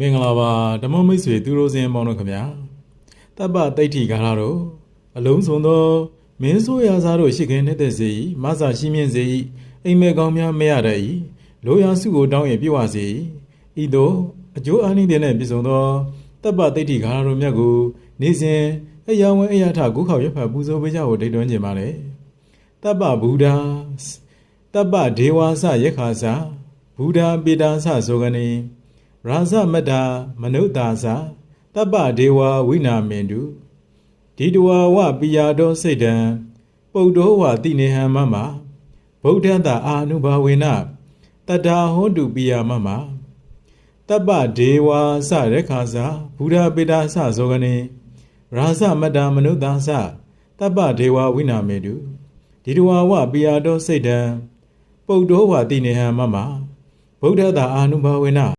မင်္ဂလာပါဓမ္မမိတ်ဆွေသူတို့စင်ပေါင်းတို့ခင်ဗျာတပ္ပတိဋ္ဌိကာရတို့အလုံးစုံသောမင်းဆိုးရာစားတို့ရှိခင်နေတဲ့စေ၏မဆာရှိမြင့်စေ၏အိမ်မဲကောင်းများမရတတ်၏လိုရာစုကိုတောင်းရင်ပြည့်ဝစေ၏ဤသို့အကျိုးအာနိသင်နှင့်ပြည့်စုံသောတပ္ပတိဋ္ဌိကာရတို့မြတ်ကိုနေ့စဉ်အယဝံအယထကိုခောက်ရဖတ်ပူဇော်ပေးကြဖို့ဒိတ်တွန်းခြင်းပါလေတပ္ပဗုဒ္ဓတပ္ပဒေဝါစယက္ခာစဗုဒ္ဓပေတာစဆိုကနေရာဇမတ္တာမနုဿာစတပ္ပဒေဝဝိနာမေတုဒီတဝဝပိယာတော်စိတ်တံပုဒ္ဓောဝတိနေဟံမမဗုဒ္ဓတ္တအာနုဘာဝေနတတ္တာဟောတုပိယမမတပ္ပဒေဝစရက္ခာစဗုဒ္ဓပေတာစဆိုကနေရာဇမတ္တာမနုဿာစတပ္ပဒေဝဝိနာမေတုဒီတဝဝပိယာတော်စိတ်တံပုဒ္ဓောဝတိနေဟံမမဗုဒ္ဓတ္တအာနုဘာဝေန